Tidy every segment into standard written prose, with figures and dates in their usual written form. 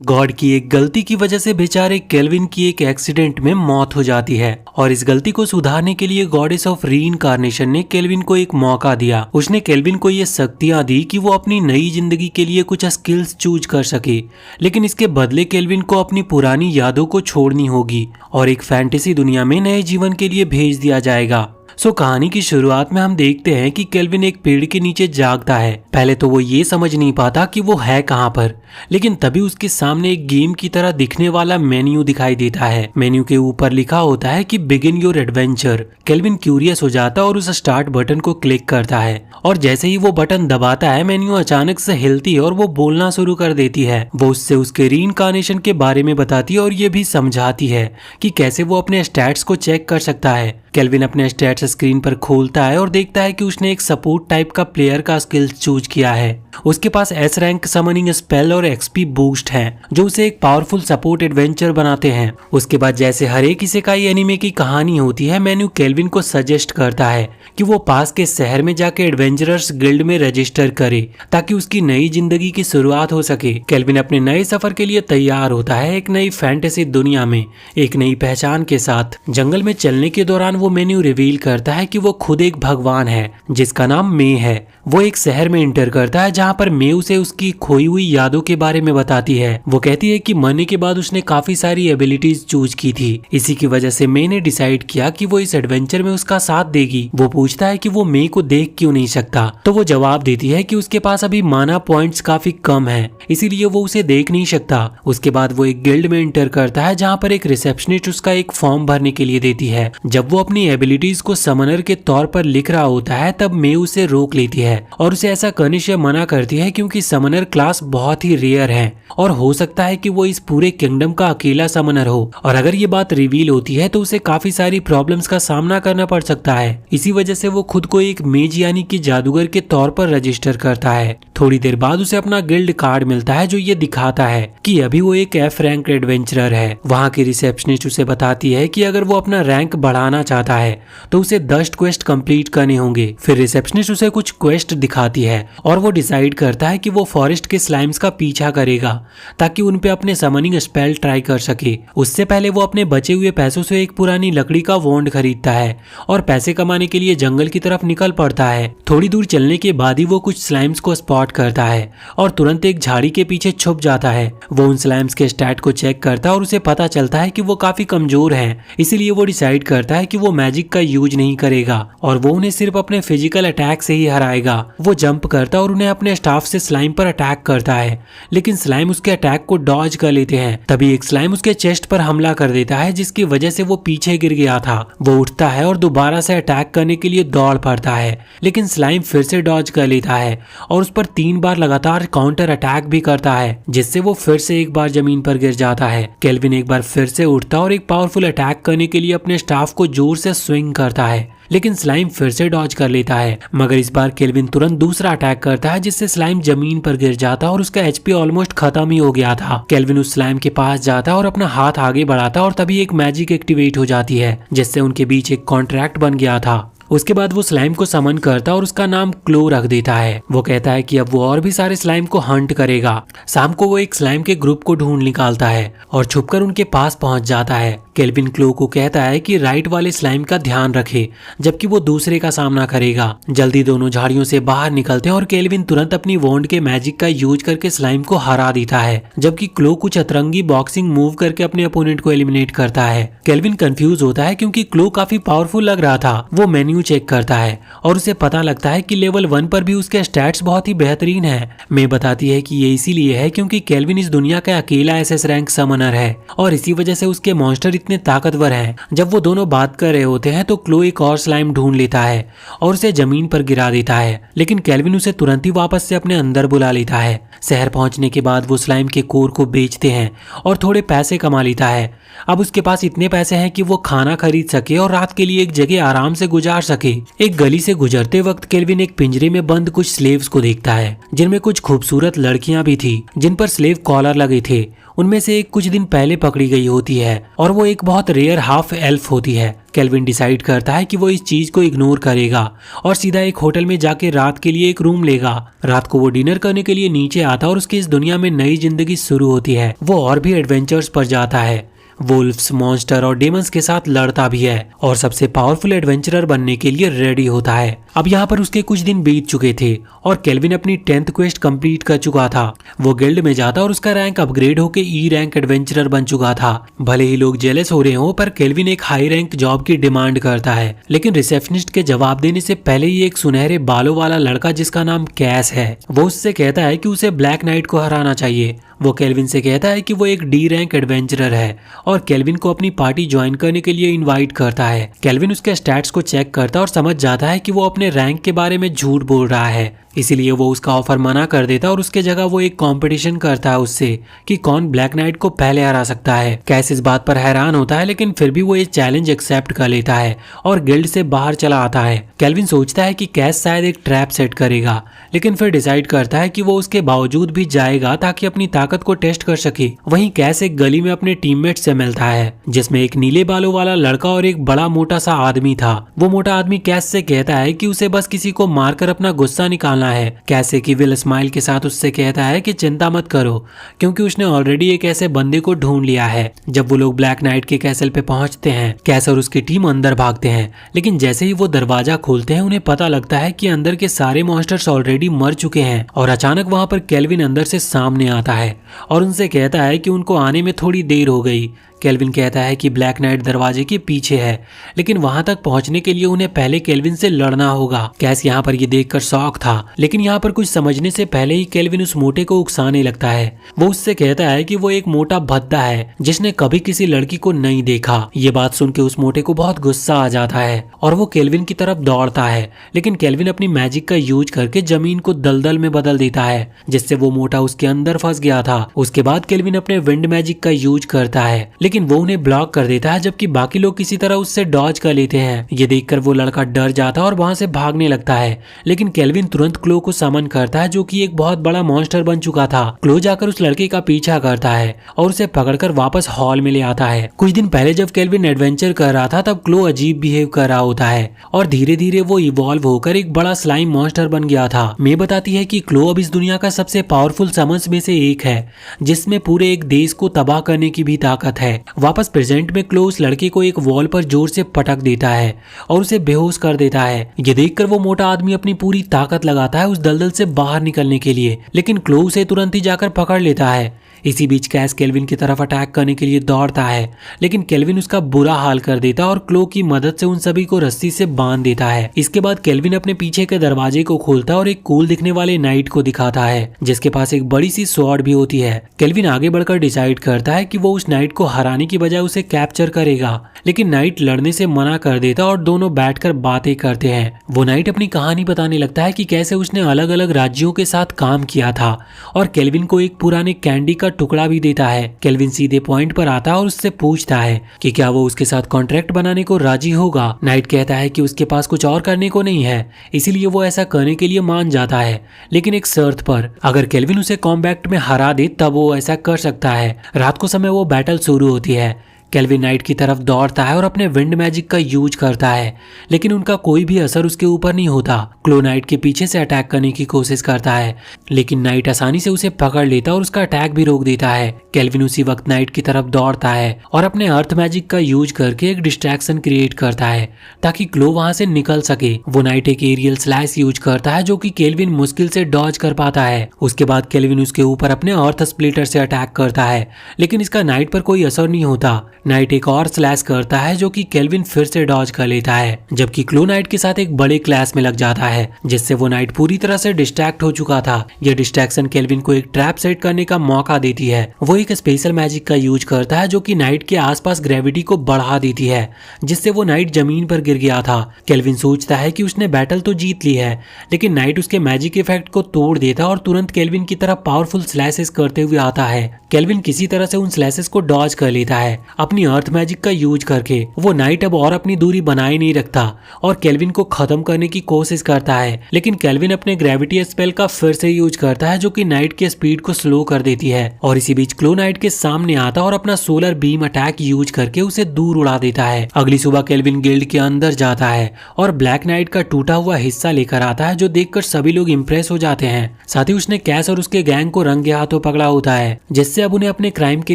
God की एक गलती की वजह से बेचारे केल्विन की एक एक्सीडेंट में मौत हो जाती है और इस गलती को सुधारने के लिए गॉडेस ऑफ रीइंकार्नेशन ने केल्विन को एक मौका दिया। उसने केल्विन को ये शक्तियां दी कि वो अपनी नई जिंदगी के लिए कुछ स्किल्स चूज कर सके, लेकिन इसके बदले केल्विन को अपनी पुरानी यादों को छोड़नी होगी और एक फैंटेसी दुनिया में नए जीवन के लिए भेज दिया जाएगा। कहानी की शुरुआत में हम देखते हैं कि केल्विन एक पेड़ के नीचे जागता है। पहले तो वो ये समझ नहीं पाता कि वो है कहाँ पर, लेकिन तभी उसके सामने एक गेम की तरह दिखने वाला मेन्यू दिखाई देता है। मेन्यू के ऊपर लिखा होता है कि begin your adventure. Kelvin curious हो जाता है और उस स्टार्ट बटन को क्लिक करता है और जैसे ही वो बटन दबाता है मेन्यू अचानक से हिलती है और वो बोलना शुरू कर देती है। वो उससे उसके रीइंकार्नेशन के बारे में बताती है और ये भी समझाती है कि कैसे वो अपने स्टैट्स को चेक कर सकता है। केल्विन अपने स्टैट्स स्क्रीन पर खोलता है और देखता है कि उसने एक सपोर्ट टाइप का प्लेयर का स्किल्स चूज किया है। उसके पास एस रैंक समनिंग स्पेल और एक्सपी बूस्ट है जो उसे एक पावरफुल सपोर्ट एडवेंचर बनाते हैं। उसके बाद जैसे हर एक इसेकाई एनिमे की कहानी होती है, मेन्यू केल्विन को सजेस्ट करता है कि वो पास के शहर में जाके एडवेंचरर्स गिल्ड में रजिस्टर करे ताकि उसकी नई जिंदगी की शुरुआत हो सके। केल्विन अपने नए सफर के लिए तैयार होता है, एक नई फैंटेसी दुनिया में एक नई पहचान के साथ। जंगल में चलने के दौरान वो मेन्यू रिवील करता है कि वो खुद एक भगवान है जिसका नाम मे है। वो एक शहर में इंटर करता है जहाँ पर मे उसे उसकी खोई हुई यादों के बारे में बताती है। वो कहती है कि मरने के बाद उसने काफी सारी एबिलिटीज चूज की थी, इसी की वजह से मे ने डिसाइड किया कि वो इस एडवेंचर में उसका साथ देगी। वो पूछता है कि वो मे को देख क्यों नहीं सकता, तो वो जवाब देती है कि उसके पास अभी माना पॉइंट्स काफी कम है, इसीलिए वो उसे देख नहीं सकता। उसके बाद वो एक गिल्ड में इंटर करता है जहाँ पर एक रिसेप्शनिस्ट उसका एक फॉर्म भरने के लिए देती है। जब वो अपनी एबिलिटीज को समनर के तौर पर लिख रहा होता है तब मे उसे रोक लेती है और उसे ऐसा करने से मना करती है क्योंकि समनर क्लास बहुत ही रेयर है और हो सकता है कि वो इस पूरे किंगडम का अकेला समनर हो और अगर ये बात रिवील होती है तो उसे काफी सारी प्रॉब्लम्स का सामना करना पड़ सकता है। इसी वजह से वो खुद को एक मेज यानी कि जादूगर के तौर पर रजिस्टर करता है। थोड़ी देर बाद उसे अपना गिल्ड कार्ड मिलता है जो ये दिखाता है कि अभी वो एक एफ रैंक एडवेंचरर है। वहाँ की रिसेप्शनिस्ट उसे बताती है कि अगर वो अपना रैंक बढ़ाना चाहता है तो उसे 10 क्वेस्ट कंप्लीट करने होंगे। फिर रिसेप्शनिस्ट उसे कुछ क्वेस्ट दिखाती है और वो डिसाइड करता है कि वो फॉरेस्ट के स्लाइम्स का पीछा करेगा ताकि उन पे अपने समनिंग स्पेल ट्राई कर सके। उससे पहले वो अपने बचे हुए पैसों से एक पुरानी लकड़ी का वॉन्ड खरीदता है और पैसे कमाने के लिए जंगल की तरफ निकल पड़ता है। थोड़ी दूर चलने के बाद ही वो कुछ स्लाइम्स को स्पॉट करता है और तुरंत एक झाड़ी के पीछे छुप जाता है। वो उन स्लाइम्स के स्टैट को चेक करता है और उसे पता चलता है कि वो काफी कमजोर है, इसीलिए वो डिसाइड करता है कि वो मैजिक का यूज नहीं करेगा और वो उन्हें सिर्फ अपने फिजिकल अटैक से ही हराएगा। वो जंप करता और उन्हें अपने स्टाफ से स्लाइम पर अटैक करता है, लेकिन स्लाइम उसके अटैक को डॉज कर लेते हैं। तभी एक स्लाइम उसके चेस्ट पर हमला कर देता है जिसकी वजह से वो पीछे गिर गया था। वो उठता है और दोबारा से अटैक करने के लिए दौड़ पड़ता है, लेकिन स्लाइम फिर से डॉज कर लेता है और उस पर 3 बार लगातार काउंटर अटैक भी करता है, जिससे वो फिर से एक बार जमीन पर गिर जाता है। केल्विन एक बार फिर से उठता और एक पावरफुल अटैक करने के लिए अपने स्टाफ को जोर से स्विंग करता है, लेकिन स्लाइम फिर से डॉज कर लेता है। मगर इस बार केल्विन तुरंत दूसरा अटैक करता है जिससे स्लाइम जमीन पर गिर जाता है और उसका एचपी ऑलमोस्ट खत्म ही हो गया था। केल्विन उस स्लाइम के पास जाता है और अपना हाथ आगे बढ़ाता और तभी एक मैजिक एक्टिवेट हो जाती है जिससे उनके बीच एक कॉन्ट्रैक्ट बन गया था। उसके बाद वो स्लाइम को समन करता और उसका नाम क्लो रख देता है। वो कहता है कि अब वो और भी सारे स्लाइम को हंट करेगा। शाम को वो एक स्लाइम के ग्रुप को ढूंढ निकालता है और छुपकर उनके पास पहुंच जाता है। केल्विन क्लो को कहता है कि राइट वाले स्लाइम का ध्यान रखे जबकि वो दूसरे का सामना करेगा। जल्दी दोनों झाड़ियों से बाहर निकलते हैं और केल्विन तुरंत अपनी वॉन्ड के मैजिक का यूज करके स्लाइम को हरा देता है, जबकि क्लो कुछ अतरंगी बॉक्सिंग मूव करके अपने अपोनेंट को एलिमिनेट करता है। केल्विन कंफ्यूज होता है क्योंकि क्लो काफी पावरफुल लग रहा था। वो मेन्यू चेक करता है और उसे पता लगता है कि लेवल 1 पर भी उसके स्टैट्स बहुत ही बेहतरीन है। मे बताती है कि ये इसीलिए है क्योंकि केल्विन इस दुनिया का अकेला एसएस रैंक समनर है और इसी वजह से उसके मॉन्स्टर इतने ताकतवर हैं। जब वो दोनों बात कर रहे होते हैं तो क्लो एक और स्लाइम ढूंढ लेता है और उसे जमीन पर गिरा देता है, लेकिन केल्विन उसे तुरंत ही वापस से अपने अंदर बुला लेता है। शहर पहुंचने के बाद वो स्लाइम के कोर को बेचते हैं और थोड़े पैसे कमा लेता है। अब उसके पास इतने पैसे हैं कि वो खाना खरीद सके और रात के लिए एक जगह आराम से गुजार सके। एक गली से गुजरते वक्त केल्विन एक पिंजरे में बंद कुछ स्लेव्स को देखता है जिनमें कुछ खूबसूरत लड़कियां भी थी जिन पर स्लेव कॉलर लगे थे। उनमें से एक कुछ दिन पहले पकड़ी गई होती है और वो एक बहुत रेयर हाफ एल्फ होती है। केल्विन डिसाइड करता है कि वो इस चीज को इग्नोर करेगा और सीधा एक होटल में जाके रात के लिए एक रूम लेगा। रात को वो डिनर करने के लिए नीचे आता और उसकी इस दुनिया में नई जिंदगी शुरू होती है। वो और भी एडवेंचर्स पर जाता है, वुल्फ्स, मॉन्स्टर और डेमंस के साथ लड़ता भी है और सबसे पावरफुल एडवेंचरर बनने के लिए रेडी होता है। अब यहाँ पर उसके कुछ दिन बीत चुके थे और केल्विन अपनी 10th क्वेस्ट कंप्लीट कर चुका था। वो गिल्ड में जाता और उसका रैंक अपग्रेड होकर ई रैंक एडवेंचरर बन चुका था। भले ही लोग जेलस हो रहे हो, पर केल्विन एक हाई रैंक जॉब की डिमांड करता है, लेकिन रिसेप्शनिस्ट के जवाब देने से पहले ही एक सुनहरे बालों वाला लड़का जिसका नाम कैस है, वो उससे कहता है कि उसे ब्लैक नाइट को हराना चाहिए। वो केल्विन से कहता है कि वो एक डी रैंक एडवेंचरर है और केल्विन को अपनी पार्टी ज्वाइन करने के लिए इनवाइट करता है। केल्विन उसके स्टैट्स को चेक करता और समझ जाता है कि वो अपने रैंक के बारे में झूठ बोल रहा है, इसीलिए वो उसका ऑफर मना कर देता और उसके जगह वो एक कंपटीशन करता है उससे कि कौन ब्लैक नाइट को पहले हरा सकता है। कैस इस बात पर हैरान होता है, लेकिन फिर भी वो ये चैलेंज एक्सेप्ट कर लेता है और गिल्ड से बाहर चला आता है। केल्विन सोचता है कि कैस शायद एक ट्रैप सेट करेगा, लेकिन फिर डिसाइड करता है कि वो उसके बावजूद भी जाएगा ताकि अपनी ताकत को टेस्ट कर सके। वहीं कैस एक गली में अपने टीममेट से मिलता है जिसमें एक नीले बालों वाला लड़का और एक बड़ा मोटा सा आदमी था। वो मोटा आदमी कैस से कहता है कि उसे बस किसी को मारकर अपना गुस्सा निकालना है। कैसे कि विल स्माइल के साथ उससे कहता है कि चिंता मत करो, क्योंकि उसने ऑलरेडी एक ऐसे बंदे को ढूंढ लिया है। जब वो लोग ब्लैक नाइट के कैसल पे पहुंचते हैं, कैस और उसकी टीम अंदर भागते हैं, लेकिन जैसे ही वो दरवाजा खोलते हैं उन्हें पता लगता है कि अंदर के सारे मॉन्स्टर्स ऑलरेडी मर चुके हैं। और अचानक वहां पर केल्विन अंदर से सामने आता है और उनसे कहता है कि उनको आने में थोड़ी देर हो गई। केल्विन कहता है कि ब्लैक नाइट दरवाजे के पीछे है, लेकिन वहां तक पहुंचने के लिए उन्हें पहले केल्विन से लड़ना होगा। कैस यहाँ पर ये देखकर शॉक था, लेकिन यहाँ पर कुछ समझने से पहले ही केल्विन उस मोटे को उकसाने लगता है। वो उससे कहता है कि वो एक मोटा भद्दा है जिसने कभी किसी लड़की को नहीं देखा। ये बात सुन के उस मोटे को बहुत गुस्सा आ जाता है और वो केल्विन की तरफ दौड़ता है, लेकिन केल्विन अपनी मैजिक का यूज करके जमीन को दलदल में बदल देता है, जिससे वो मोटा उसके अंदर फंस गया था। उसके बाद केल्विन अपने विंड मैजिक का यूज करता है, लेकिन वो उन्हें ब्लॉक कर देता है, जबकि बाकी लोग किसी तरह उससे डॉज कर लेते हैं। ये देखकर वो लड़का डर जाता है और वहां से भागने लगता है, लेकिन केल्विन तुरंत क्लो को समन करता है जो कि एक बहुत बड़ा मॉन्स्टर बन चुका था। क्लो जाकर उस लड़के का पीछा करता है और उसे पकड़कर वापस हॉल में ले आता है। कुछ दिन पहले जब केल्विन एडवेंचर कर रहा था, तब क्लो अजीब बिहेव कर रहा होता है और धीरे धीरे वो इवॉल्व होकर एक बड़ा स्लाइम मॉन्स्टर बन गया था। मे बताती है कि क्लो अब इस दुनिया का सबसे पावरफुल समन्स में से एक है, जिसमें पूरे एक देश को तबाह करने की भी ताकत है। वापस प्रेजेंट में क्लो उस लड़के को एक वॉल पर जोर से पटक देता है और उसे बेहोश कर देता है। ये देखकर वो मोटा आदमी अपनी पूरी ताकत लगाता है उस दलदल से बाहर निकलने के लिए, लेकिन क्लो उसे तुरंत ही जाकर पकड़ लेता है। इसी बीच कैस केल्विन की तरफ अटैक करने के लिए दौड़ता है, लेकिन केल्विन उसका बुरा हाल कर देता है और क्लो की मदद से उन सभी को रस्सी से बांध देता है। इसके बाद केल्विन अपने पीछे के दरवाजे को खोलता है और एक कूल दिखने वाले नाइट को दिखाता है जिसके पास एक बड़ी सी स्वॉर्ड भी होती है। केल्विन आगे बढ़कर डिसाइड करता है कि वो उस नाइट को हराने की बजाय उसे कैप्चर करेगा, लेकिन नाइट लड़ने से मना कर देता और दोनों बैठकर बातें करते हैं। वो नाइट अपनी कहानी बताने लगता है कि कैसे उसने अलग अलग राज्यों के साथ काम किया था और केल्विन को एक पुराने कैंडी का टुकड़ा भी देता है। केल्विन सीधे पॉइंट पर आता है और उससे पूछता है कि क्या वो उसके साथ कॉन्ट्रैक्ट बनाने को राजी होगा। नाइट कहता है कि उसके पास कुछ और करने को नहीं है, इसीलिए वो ऐसा करने के लिए मान जाता है, लेकिन एक शर्त पर, अगर केल्विन उसे कॉम्बैट में हरा दे तब वो ऐसा कर सकता है। रात को समय वो बैटल शुरू होती है। केल्विन नाइट की तरफ दौड़ता है और अपने विंड मैजिक का यूज करता है, लेकिन उनका कोई भी असर उसके ऊपर नहीं होता। क्लो नाइट के पीछे से अटैक करने की कोशिश करता है, लेकिन नाइट आसानी से उसे पकड़ लेता है और उसका अटैक भी रोक देता है। केल्विन उसी वक्त नाइट की तरफ दौड़ता है और अपने अर्थ मैजिक का यूज करके एक डिस्ट्रैक्शन क्रिएट करता है ताकि क्लो वहां से निकल सके। वो नाइट एक एरियल स्लैश यूज करता है जो कि केल्विन मुश्किल से डॉज कर पाता है। उसके बाद केल्विन उसके ऊपर अपने अर्थ स्प्लिटर से अटैक करता है, लेकिन इसका नाइट पर कोई असर नहीं होता। नाइट एक और स्लैश करता है जो कि केल्विन फिर से डॉज कर लेता है, जबकि क्लो नाइट के साथ एक बड़े क्लैश में लग जाता है जिससे वो नाइट पूरी तरह से डिस्ट्रैक्ट हो चुका था। यह डिस्ट्रैक्शन केल्विन को एक ट्रैप सेट करने का मौका देती है। वो एक स्पेशल मैजिक का यूज करता है जो कि नाइट के आसपास ग्रेविटी को बढ़ा देती है, जिससे वो नाइट जमीन पर गिर गया था। केल्विन सोचता है कि उसने बैटल तो जीत ली है, लेकिन नाइट उसके मैजिक इफेक्ट को तोड़ देता और तुरंत केल्विन की तरफ पावरफुल स्लैशेस करते हुए आता है। केल्विन किसी तरह से उन स्लैसेस को डॉज कर लेता है अपनी अर्थ मैजिक का यूज करके। वो नाइट अब और अपनी दूरी बनाए नहीं रखता और केल्विन को खत्म करने की कोशिश करता है, लेकिन केल्विन अपने ग्रेविटी स्पेल का फिर से यूज करता है जो कि नाइट के स्पीड को स्लो कर देती है। और इसी बीच क्लो नाइट के सामने आता और अपना सोलर बीम अटैक यूज करके उसे दूर उड़ा देता है। अगली सुबह केल्विन गिल्ड के अंदर जाता है और ब्लैक नाइट का टूटा हुआ हिस्सा लेकर आता है जो देखकर सभी लोग इम्प्रेस हो जाते हैं। साथ ही उसने कैस और उसके गैंग को रंगे हाथों पकड़ा होता है, जिससे अब उन्हें अपने क्राइम के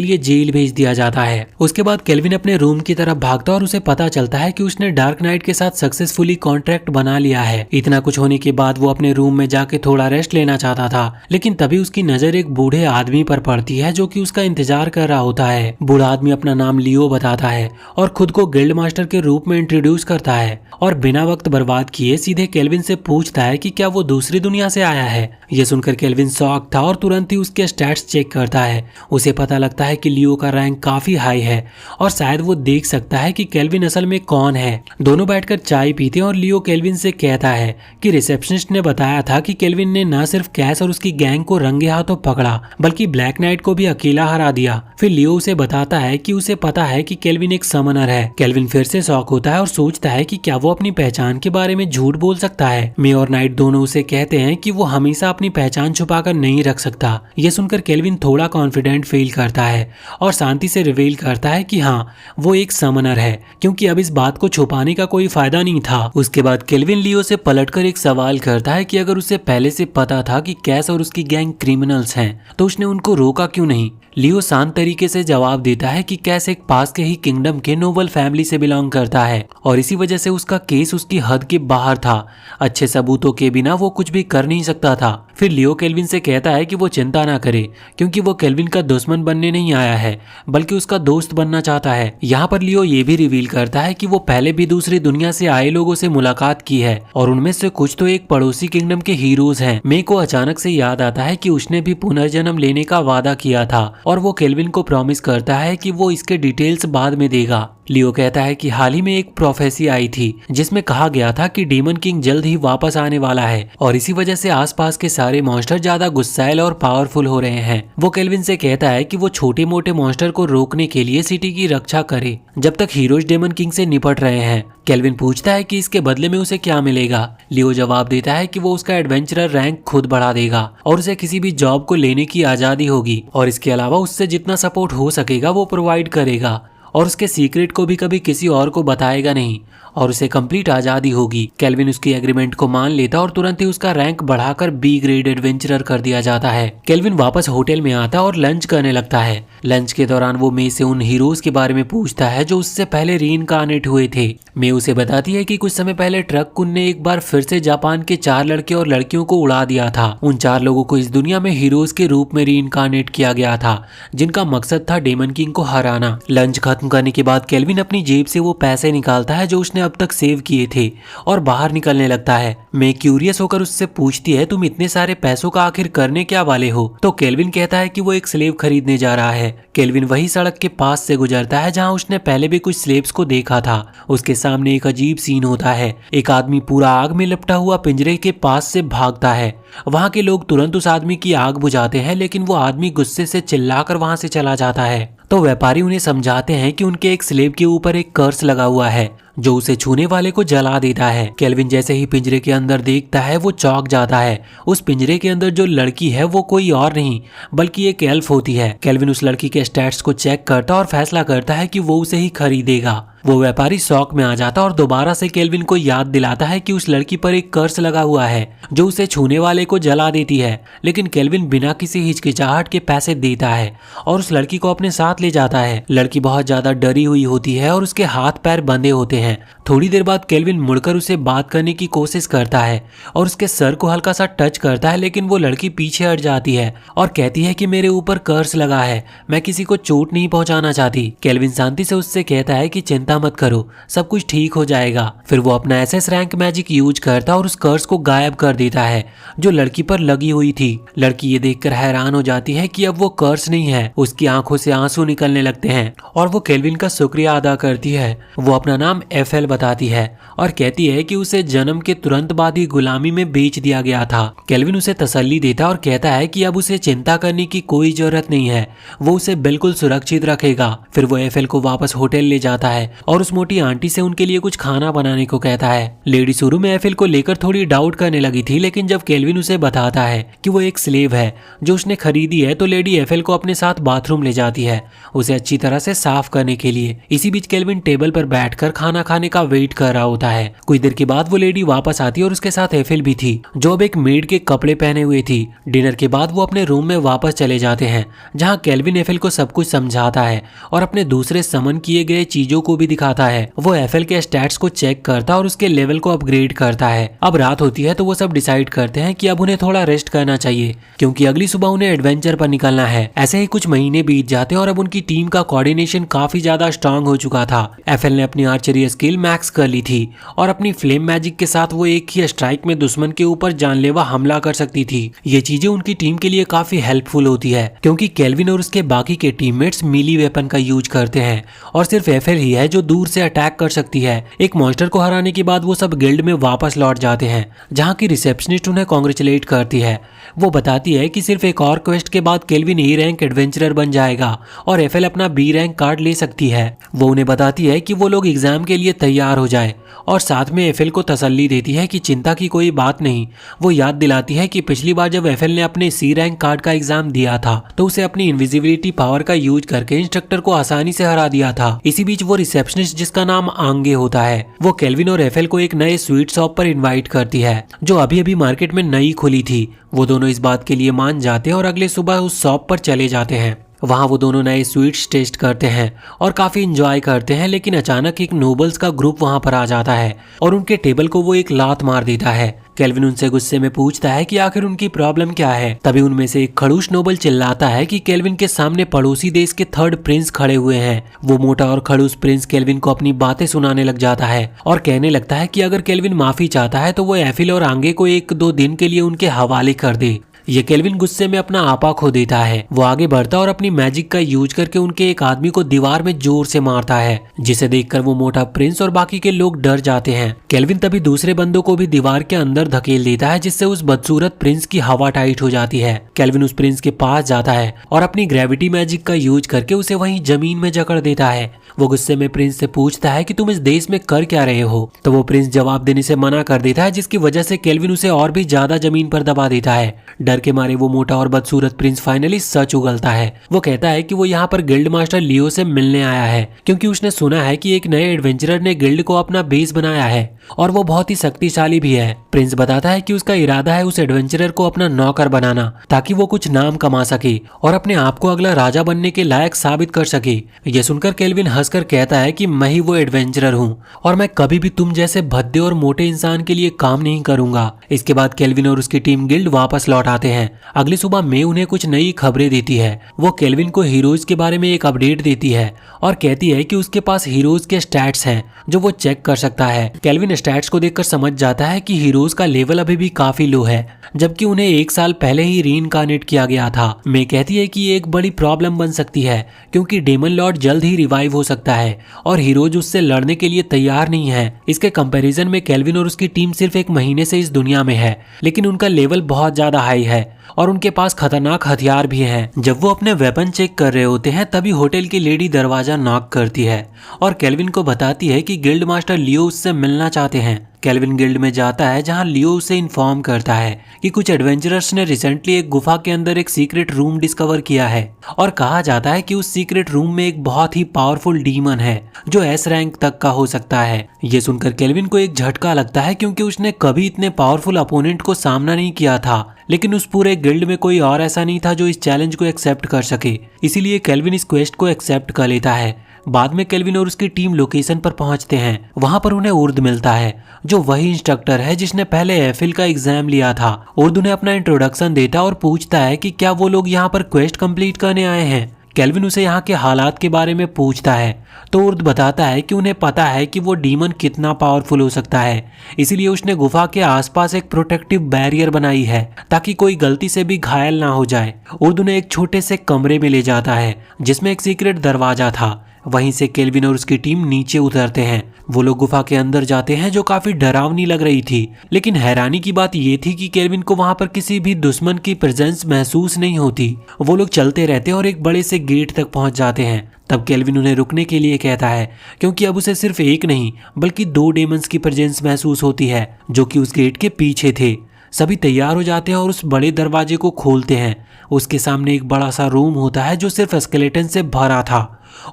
लिए जेल भेज दिया जाता है। उसके बाद केल्विन अपने रूम की तरफ भागता और उसे पता चलता है कि उसने डार्क नाइट के साथ सक्सेसफुली कॉन्ट्रैक्ट बना लिया है। इतना कुछ होने के बाद वो अपने रूम में जाके थोड़ा रेस्ट लेना चाहता था, लेकिन तभी उसकी नजर एक बूढ़े आदमी पर पड़ती है जो कि उसका इंतजार कर रहा होता है। बूढ़ा आदमी अपना नाम लियो बताता है और खुद को गिल्ड मास्टर के रूप में इंट्रोड्यूस करता है और बिना वक्त बर्बाद किए सीधे केल्विन से पूछता है कि क्या वो दूसरी दुनिया से आया है। यह सुनकर केल्विन शॉक था और तुरंत ही उसके स्टैट्स चेक करता है। उसे पता लगता है कि लियो का रैंक काफी हाई है और शायद वो देख सकता है कि केल्विन असल में कौन है। दोनों बैठकर चाय पीते हैं और लियो केल्विन से कहता है कि रिसेप्शनिस्ट ने बताया था कि केल्विन ने न सिर्फ कैस और उसकी गैंग को रंगे हाथों पकड़ा बल्कि ब्लैक नाइट को भी अकेला हरा दिया। फिर लियो उसे बताता है कि उसे पता है कि केल्विन एक समनर है। केल्विन फिर से शॉक होता है और सोचता है कि क्या वो अपनी पहचान के बारे में झूठ बोल सकता है। मे और नाइट दोनों उसे कहते हैं कि वो हमेशा अपनी पहचान छुपाकर नहीं रख सकता। ये सुनकर केल्विन थोड़ा कॉन्फिडेंट फील करता है और शांति से रिवील करता है कि हाँ वो एक समनर है, क्योंकि अब इस बात को छुपाने का कोई फायदा नहीं था। उसके बाद केल्विन लियो से पलटकर एक सवाल करता है कि अगर उसे पहले से पता था कि कैस और उसकी गैंग क्रिमिनल्स हैं तो उसने उनको रोका क्यों नहीं। लियो शांत तरीके से जवाब देता है कि कैस एक पास के ही किंगडम के नोबल फैमिली से बिलोंग करता है और इसी वजह से उसका केस उसकी हद के बाहर था। अच्छे सबूतों के बिना वो कुछ भी कर नहीं सकता था। फिर लियो केल्विन से कहता है कि वो चिंता ना करे, क्योंकि वो केल्विन का दुश्मन बनने नहीं आया है बल्कि उसका दोस्त बनना चाहता है। यहाँ पर लियो ये भी रिवील करता है कि वो पहले भी दूसरी दुनिया से आए लोगों से मुलाकात की है और उनमें से कुछ तो एक पड़ोसी किंगडम के हीरोज हैं। मे को अचानक से याद आता है कि उसने भी पुनर्जन्म लेने का वादा किया था और वो केल्विन को प्रॉमिस करता है कि वो इसके डिटेल्स बाद में देगा। लियो कहता है कि हाल ही में एक प्रोफेसी आई थी जिसमें कहा गया था कि डेमन किंग जल्द ही वापस आने वाला है और इसी वजह से आसपास के सारे मॉन्स्टर ज्यादा गुस्सैल और पावरफुल हो रहे हैं। वो केल्विन से कहता है कि वो छोटे मोटे मॉन्स्टर को रोकने के लिए सिटी की रक्षा करे जब तक हीरोज डेमन किंग से निपट रहे हैं। केल्विन पूछता है कि इसके बदले में उसे क्या मिलेगा। लियो जवाब देता है कि वो उसका एडवेंचरर रैंक खुद बढ़ा देगा और उसे किसी भी जॉब को लेने की आजादी होगी और इसके अलावा उससे जितना सपोर्ट हो सकेगा वो प्रोवाइड करेगा और उसके सीक्रेट को भी कभी किसी और को बताएगा नहीं और उसे कंप्लीट आजादी होगी। केल्विन उसकी एग्रीमेंट को मान लेता और तुरंत ही उसका रैंक बढ़ाकर बी ग्रेड एडवेंचरर कर दिया जाता है। केल्विन वापस होटल में आता और लंच करने लगता है। लंच के दौरान वो मे से उन हीरोज के बारे में पूछता है जो उससे पहले रीइंकार्नेट हुए थे। मे उसे बताती है कि कुछ समय पहले ट्रक कुन ने एक बार फिर से जापान के 4 लड़के और लड़कियों को उड़ा दिया था। उन 4 लोगों को इस दुनिया में हीरोज के रूप में रीइंकार्नेट किया गया था जिनका मकसद था डेमन किंग को हराना। लंच खत्म करने के बाद केल्विन अपनी जेब से वो पैसे निकालता है जो उसने अब तक सेव किए थे और बाहर निकलने लगता है। मैं क्यूरियस होकर उससे पूछती है तुम इतने सारे पैसों का आखिर करने क्या वाले हो। तो केल्विन कहता है कि वो एक स्लेव खरीदने जा रहा है। केल्विन वही सड़क के पास से गुजरता है जहां उसने पहले भी कुछ स्लेव्स को देखा था। उसके सामने एक अजीब सीन होता है। एक आदमी पूरा आग में लिपटा हुआ पिंजरे के पास से भागता है। वहां के लोग तुरंत उस आदमी की आग बुझाते हैं, लेकिन वो आदमी गुस्से से चिल्लाकर वहां से चला जाता है। तो व्यापारी उन्हें समझाते हैं कि उनके एक स्लेव के ऊपर एक कर्स लगा हुआ है जो उसे छूने वाले को जला देता है। केल्विन जैसे ही पिंजरे के अंदर देखता है वो चौंक जाता है। उस पिंजरे के अंदर जो लड़की है वो कोई और नहीं बल्कि एक एल्फ होती है। केल्विन उस लड़की के स्टैट्स को चेक करता और फैसला करता है कि वो उसे ही खरीदेगा। वो व्यापारी शौक में आ जाता और दोबारा से केल्विन को याद दिलाता है कि उस लड़की पर एक कर्स लगा हुआ है जो उसे छूने वाले को जला देती है। लेकिन केल्विन बिना किसी हिचकिचाहट के पैसे देता है और उस लड़की को अपने साथ ले जाता है। लड़की बहुत ज्यादा डरी हुई होती है और उसके हाथ पैर बंधे होते हैं। थोड़ी देर बाद केल्विन मुड़कर उसे बात करने की कोशिश करता है और उसके सर को हल्का सा टच करता है, लेकिन वो लड़की पीछे हट जाती है और कहती है कि मेरे ऊपर कर्स लगा है, मैं किसी को चोट नहीं पहुंचाना चाहती। केल्विन शांति से उससे कहता है कि चिंता चिंता मत करो, सब कुछ ठीक हो जाएगा। फिर वो अपना एसएस रैंक मैजिक यूज करता और उस कर्स को गायब कर देता है जो लड़की पर लगी हुई थी। लड़की ये देखकर हैरान हो जाती है कि अब वो कर्स नहीं है। उसकी आंखों से आंसू निकलने लगते हैं और वो केल्विन का शुक्रिया अदा करती है। वो अपना नाम एफएल बताती है और कहती है कि उसे जन्म के तुरंत बाद ही गुलामी में बेच दिया गया था। केल्विन उसे तसल्ली देता और कहता है कि अब उसे चिंता करने की कोई जरूरत नहीं है, वो उसे बिल्कुल सुरक्षित रखेगा। फिर वो एफएल को वापस होटल ले जाता है और उस मोटी आंटी से उनके लिए कुछ खाना बनाने को कहता है। लेडी शुरू में एफएल को लेकर थोड़ी डाउट करने लगी थी, लेकिन जब केल्विन उसे बताता है कि वो एक स्लेव है जो उसने खरीदी है, तो लेडी एफएल को अपने साथ बाथरूम ले जाती है उसे अच्छी तरह से साफ करने के लिए। इसी बीच केल्विन टेबल पर बैठकर खाना खाने का वेट कर रहा होता है। कुछ देर के बाद वो लेडी वापस आती है और उसके साथ एफएल भी थी जो अब एक मेड के कपड़े पहने हुए थी। डिनर के बाद वो अपने रूम में वापस चले जाते हैं जहां केल्विन एफएल को सब कुछ समझाता है और अपने दूसरे समन किए गए चीजों को भी दिखाता है। वो एफएल के स्टैट्स को चेक करता और उसके लेवल को अपग्रेड करता है। अब रात होती है तो वो सब डिसाइड करते हैं कि अब उन्हें थोड़ा रेस्ट करना चाहिए क्योंकि अगली सुबह उन्हें एडवेंचर पर निकलना है। ऐसे ही कुछ महीने बीत जाते हैं और अब उनकी टीम का कोऑर्डिनेशन काफी ज्यादा स्ट्रांग हो चुका था। एफएल ने अपनी आर्चरी स्किल मैक्स कर ली थी और अपनी फ्लेम मैजिक के साथ वो एक ही स्ट्राइक में दुश्मन के ऊपर जानलेवा हमला कर सकती थी। ये चीजें उनकी टीम के लिए काफी हेल्पफुल होती है क्योंकि केल्विन और उसके बाकी के टीममेट्स मीली वेपन का यूज करते हैं और सिर्फ एफएल ही है जो दूर से अटैक कर सकती है। एक मॉन्स्टर को हराने के बाद वो सब गिल्ड में वापस लौट जाते हैं जहाँ की रिसेप्शनिस्ट उन्हें कॉन्ग्रेचुलेट करती है। वो बताती है कि सिर्फ एक और क्वेस्ट के बाद केल्विन ए रैंक एडवेंचरर बन जाएगा और एफएल अपना बी रैंक कार्ड ले सकती है। वो उन्हें बताती है कि वो लोग एग्जाम के लिए तैयार हो जाए और साथ में एफएल को तसल्ली देती है कि चिंता की कोई बात नहीं। वो याद दिलाती है कि पिछली बार जब एफएल ने अपने सी रैंक कार्ड का एग्जाम दिया था तो उसे अपनी इनविजिबिलिटी पावर का यूज करके इंस्ट्रक्टर को आसानी से हरा दिया था। इसी बीच वो रिसेप्शनिस्ट जिसका नाम आंगे होता है वो केल्विन और एफएल को एक नए स्वीट शॉप पर इनवाइट करती है जो अभी अभी मार्केट में नई खुली थी। वो दोनों इस बात के लिए मान जाते हैं और अगले सुबह उस शॉप पर चले जाते हैं। वहाँ वो दोनों नए स्वीट्स टेस्ट करते हैं और काफी इंजॉय करते हैं, लेकिन अचानक एक नोबल्स का ग्रुप वहाँ पर आ जाता है और उनके टेबल को वो एक लात मार देता है। केल्विन उनसे गुस्से में पूछता है कि आखिर उनकी प्रॉब्लम क्या है। तभी उनमें से एक खड़ूस नोबल चिल्लाता है कि केल्विन के सामने पड़ोसी देश के थर्ड प्रिंस खड़े हुए हैं। वो मोटा और खड़ूस प्रिंस केल्विन को अपनी बातें सुनाने लग जाता है और कहने लगता है कि अगर केल्विन माफी चाहता है तो वो एफिल और आंगे को 1-2 दिन के लिए उनके हवाले कर दे। ये केल्विन गुस्से में अपना आपा खो देता है। वो आगे बढ़ता और अपनी मैजिक का यूज करके उनके एक आदमी को दीवार में जोर से मारता है, जिसे देखकर वो मोटा प्रिंस और बाकी के लोग डर जाते हैं। केल्विन तभी दूसरे बंदों को भी दीवार के अंदर धकेल देता है, जिससे उस बदसूरत प्रिंस की हवा टाइट हो जाती है। केल्विन उस प्रिंस के पास जाता है और अपनी ग्रेविटी मैजिक का यूज करके उसे वहीं जमीन में जकड़ देता है। वो गुस्से में प्रिंस से पूछता है कि तुम इस देश में कर क्या रहे हो, तो वो प्रिंस जवाब देने से मना कर देता है, जिसकी वजह से केल्विन उसे और भी ज्यादा जमीन पर दबा देता है। डर के मारे वो मोटा और बदसूरत प्रिंस फाइनली सच उगलता है। वो कहता है कि वो यहाँ पर गिल्ड मास्टर लियो से मिलने आया है क्योंकि उसने सुना है कि एक नए एडवेंचरर ने गिल्ड को अपना बेस बनाया है और वो बहुत ही शक्तिशाली भी है। प्रिंस बताता है कि उसका इरादा है उस एडवेंचरर को अपना नौकर बनाना ताकि वो कुछ नाम कमा सके और अपने आप को अगला राजा बनने के लायक साबित कर सके। ये सुनकर केल्विन हंसकर कहता है कि मैं ही वो एडवेंचरर हूँ और मैं कभी भी तुम जैसे भद्दे और मोटे इंसान के लिए काम नहीं करूंगा। इसके बाद केल्विन और उसकी टीम गिल्ड वापस लौट आते हैं। अगली सुबह मे उन्हें कुछ नई खबरें देती है। वो केल्विन को हीरोज के बारे में एक अपडेट देती है और कहती है कि उसके पास हीरोज के स्टैट्स हैं जो वो चेक कर सकता है। केल्विन स्टैट्स को देखकर समझ जाता है कि हीरोज का लेवल अभी भी काफी लो है, जबकि उन्हें 1 साल पहले ही रीइंकार्नेट किया गया था। मे कहती है कि ये एक बड़ी प्रॉब्लम बन सकती है क्योंकि डेमन लॉर्ड जल्द ही रिवाइव हो सकता है और हीरोज उससे लड़ने के लिए तैयार नहीं है। इसके कंपैरिजन में केल्विन और उसकी टीम सिर्फ 1 महीने से इस दुनिया में है, लेकिन उनका लेवल बहुत ज्यादा हाई है और उनके पास खतरनाक हथियार भी हैं। जब वो अपने वेपन चेक कर रहे होते हैं तभी होटल की लेडी दरवाजा नॉक करती है और केल्विन को बताती है कि गिल्ड मास्टर लियो उससे मिलना चाहते हैं। केल्विन गिल्ड में जाता है जहां लियो उसे इन्फॉर्म करता है कि कुछ एडवेंचरर्स ने रिसेंटली एक गुफा के अंदर एक सीक्रेट रूम डिस्कवर किया है और कहा जाता है कि उस सीक्रेट रूम में एक बहुत ही पावरफुल डीमन है जो एस रैंक तक का हो सकता है। ये सुनकर केल्विन को एक झटका लगता है क्योंकि उसने कभी इतने पावरफुल अपोनेंट को सामना नहीं किया था, लेकिन उस पूरे गिल्ड में कोई और ऐसा नहीं था जो इस चैलेंज को एक्सेप्ट कर सके। इसीलिए केल्विन इस क्वेस्ट को एक्सेप्ट कर लेता है। बाद में केल्विन और उसकी टीम लोकेशन पर पहुंचते हैं। वहां पर उन्हें उर्द मिलता है जो वही इंस्ट्रक्टर है जिसने पहले एफिल का एग्जाम लिया था। उर्द उन्हें अपना इंट्रोडक्शन देता और पूछता है कि क्या वो लोग यहाँ पर क्वेस्ट कंप्लीट करने आए हैं। केल्विन उसे यहाँ के हालात के बारे में पूछता है तो उर्द बताता है कि उन्हें पता है कि वो डीमन कितना पावरफुल हो सकता है, इसीलिए उसने गुफा के आसपास एक प्रोटेक्टिव बैरियर बनाई है ताकि कोई गलती से भी घायल ना हो जाए। उर्द उन्हें एक छोटे से कमरे में ले जाता है जिसमें एक सीक्रेट दरवाजा था। वहीं से केल्विन और उसकी टीम नीचे उतरते हैं। वो लोग गुफा के अंदर जाते हैं जो काफी डरावनी लग रही थी, लेकिन हैरानी की बात ये थी कि केल्विन को वहां पर किसी भी दुश्मन की प्रेजेंस महसूस नहीं होती। वो लोग चलते रहते हैं और एक बड़े से गेट तक पहुंच जाते हैं। तब केल्विन उन्हें रुकने के लिए कहता है क्योंकि अब उसे सिर्फ एक नहीं बल्कि 2 डेमंस की प्रेजेंस महसूस होती है जो कि उस गेट के पीछे थे। सभी तैयार हो जाते हैं और उस बड़े दरवाजे को खोलते हैं। उसके सामने एक बड़ा सा रूम होता है जो सिर्फ स्केलेटन से भरा था